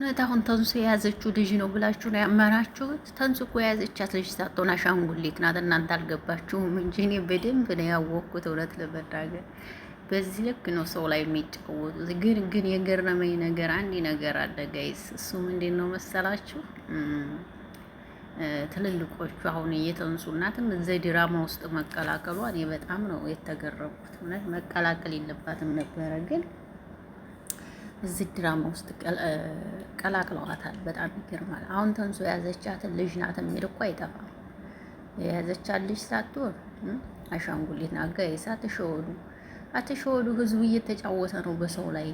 እውነት አሁን ተንሱ የያዘችው ልጅ ነው ብላችሁ ነው ያመናችሁት? ተንሱ እኮ የያዘቻት ልጅ ሳትሆን አሻንጉሊት ናት። እናንተ አልገባችሁም እንጂ እኔ በደንብ ነው ያወቅኩት። እውነት ለመናገር በዚህ ልክ ነው ሰው ላይ የሚጫወቱት። ግን የገረመኝ ነገር አንድ ነገር አለ ጋይስ። እሱ ምንድን ነው መሰላችሁ? ትልልቆቹ አሁን የተንሱ እናትም እዚህ ድራማ ውስጥ መቀላቀሏ እኔ በጣም ነው የተገረምኩት። እውነት መቀላቀል የለባትም ነበረ ግን እዚህ ድራማ ውስጥ ቀላቅለዋታል። በጣም ይገርማል። አሁን ተንሱ የያዘቻትን ልጅ ናት የሚል እኮ አይጠፋም። የያዘቻት ልጅ ሳትሆን አሻንጉሊት ናት። ጋይስ አትሸወዱ። ህዝቡ እየተጫወተ ነው በሰው ላይ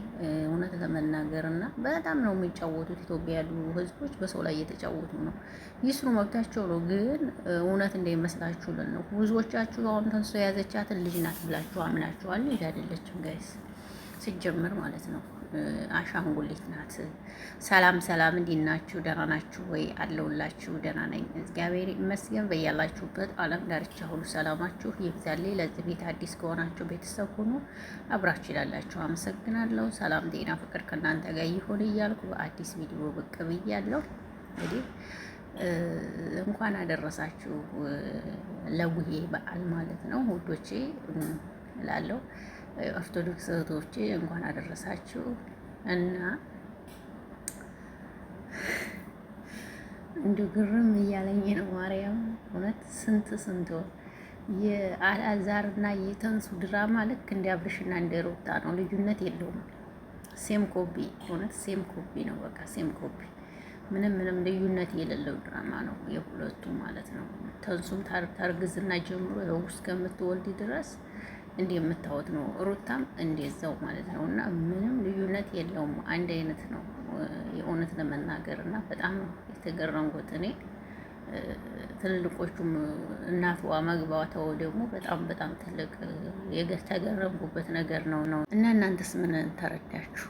እውነት ለመናገር እና በጣም ነው የሚጫወቱት። ኢትዮጵያ ያሉ ህዝቦች በሰው ላይ እየተጫወቱ ነው። ይስሩ፣ መብታቸው ነው። ግን እውነት እንዳይመስላችሁልን ነው። ብዙዎቻችሁ አሁን ተንሱ የያዘቻትን ልጅ ናት ብላችሁ አምናችኋል። ልጅ አይደለችም ጋይስ ሲጀምር ማለት ነው። አሻንጉሊት ናት። ሰላም ሰላም፣ እንዴት ናችሁ? ደህና ናችሁ ወይ? አለሁላችሁ። ደህና ነኝ እግዚአብሔር ይመስገን። በያላችሁበት ዓለም ዳርቻ ሁሉ ሰላማችሁ ይብዛልኝ። ለዚህ ቤት አዲስ ከሆናችሁ ቤተሰብ ሆኖ አብራችሁ ይላላችሁ አመሰግናለሁ። ሰላም ጤና ፍቅር ከእናንተ ጋር ይሁን እያልኩ በአዲስ ቪዲዮ ብቅ ብያለሁ። እንግዲህ እንኳን አደረሳችሁ ለቡሄ በዓል ማለት ነው ውዶቼ እላለሁ። ኦርቶዶክስ እህቶቼ እንኳን አደረሳችሁ እና እንዲሁ ግርም እያለኝ ነው ማርያም። እውነት ስንት የአልዓዛርና የተንሱ ድራማ ልክ እንደ አብርሽና እንደ ሩታ ነው፣ ልዩነት የለውም። ሴም ኮፒ፣ እውነት ሴም ኮፒ ነው። በቃ ሴም ኮፒ፣ ምንም ልዩነት የሌለው ድራማ ነው የሁለቱ ማለት ነው። ተንሱም ታርግዝና ጀምሮ ያው እስከምትወልድ ድረስ እንደ የምታወት ነው። ሩታም እንደዛው ማለት ነው። እና ምንም ልዩነት የለውም፣ አንድ አይነት ነው የእውነት ለመናገር እና በጣም የተገረምኩት እኔ ትልልቆቹም እናትዋ መግባቷ ደግሞ በጣም ትልቅ የተገረምኩበት ነገር ነው እና እናንተስ ምን ተረዳችሁ?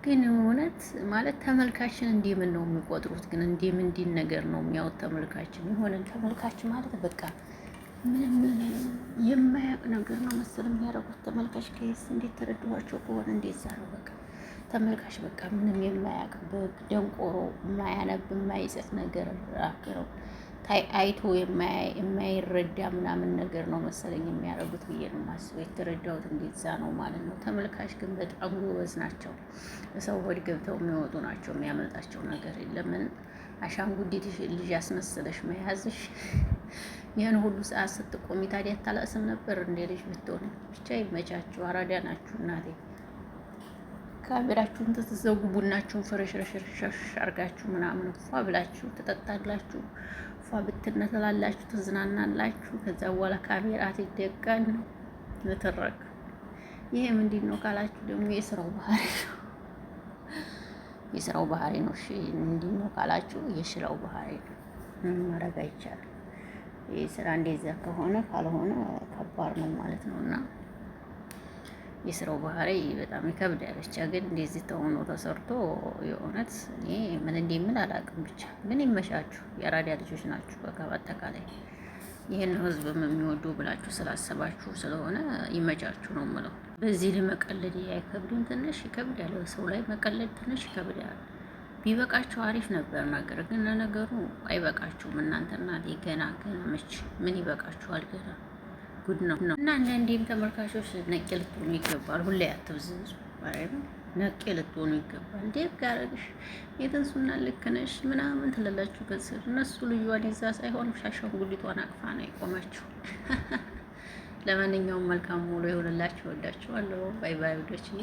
ግን እውነት ማለት ተመልካችን እንዲህ ምን ነው የሚቆጥሩት? ግን እንዲህ ምንድን ነገር ነው የሚያዩት ተመልካችን? የሆነ ተመልካች ማለት በቃ ምንም የማያውቅ ነገር ነው መሰል የሚያደርጉት ተመልካች። ከይስ እንዴት ተረድኋቸው ከሆነ እንደዛ ነው በቃ ተመልካች በቃ ምንም የማያውቅ ደንቆሮ፣ የማያነብ የማይጸት ነገር አክረው አይቶ የማይረዳ ምናምን ነገር ነው መሰለኝ የሚያደርጉት ብዬ ነው የማስበው። የተረዳሁት እንደዛ ነው ማለት ነው። ተመልካች ግን በጣም ጎበዝ ናቸው። ሰው ሆድ ገብተው የሚወጡ ናቸው። የሚያመልጣቸው ነገር የለምን። አሻንጉሊትሽ ልጅ ያስመሰለሽ መያዝሽ ይህን ሁሉ ሰዓት ስትቆሚ ታዲያ አታለቅስም ነበር እንደ ልጅ ብትሆን? ብቻ ይመቻችሁ። አራዳ ናችሁ እናቴ። ካሜራችሁን ትዘጉ፣ ቡናችሁን ፍረሽረሽረሽ አርጋችሁ ምናምን ፏ ብላችሁ ትጠጣላችሁ፣ ፏ ብትነተላላችሁ፣ ትዝናናላችሁ። ከዛ በኋላ ካሜራ ትደቀን ንትረክ። ይሄ ምንድን ነው ካላችሁ ደግሞ የስራው ባህሪ ነው። የስራው ባህሪ ነው። እሺ ምንድን ነው ካላችሁ የስራው ባህሪ ነው። ማድረግ አይቻልም። ይህ ስራ እንደዛ ከሆነ ካልሆነ ከባድ ነው ማለት ነው። እና የስራው ባህሪ በጣም ይከብዳል። ብቻ ግን እንደዚህ ተሆኖ ተሰርቶ የእውነት እኔ ምን እንደምል አላውቅም። ብቻ ግን ይመሻችሁ። የአራዳ ልጆች ናችሁ። በቃ በአጠቃላይ ይህን ህዝብም የሚወዱ ብላችሁ ስላሰባችሁ ስለሆነ ይመቻችሁ ነው የምለው። በዚህ ላይ መቀለድ አይከብድም? ትንሽ ይከብዳል። ሰው ላይ መቀለድ ትንሽ ይከብዳል። ቢበቃችሁ አሪፍ ነበር። ነገር ግን ለነገሩ አይበቃችሁም። እናንተና ገና መች ምን ይበቃችኋል? ገና ጉድ ነው። እና አንዳንዴም ተመልካቾች ነቄ ልትሆኑ ይገባል። ሁሌ አትብዝዙ። ነቄ ልትሆኑ ይገባል። እንዴት ጋረግሽ የተንሱና ልክ ነሽ ምናምን ትላላችሁ ከስር። እነሱ ልጇን ይዛ ሳይሆን አሻንጉሊቷን አቅፋ ነው የቆመችው። ለማንኛውም መልካም ሙሉ ይሁንላችሁ። ወዳችኋለሁ። ባይ ባይ ወዶችዬ።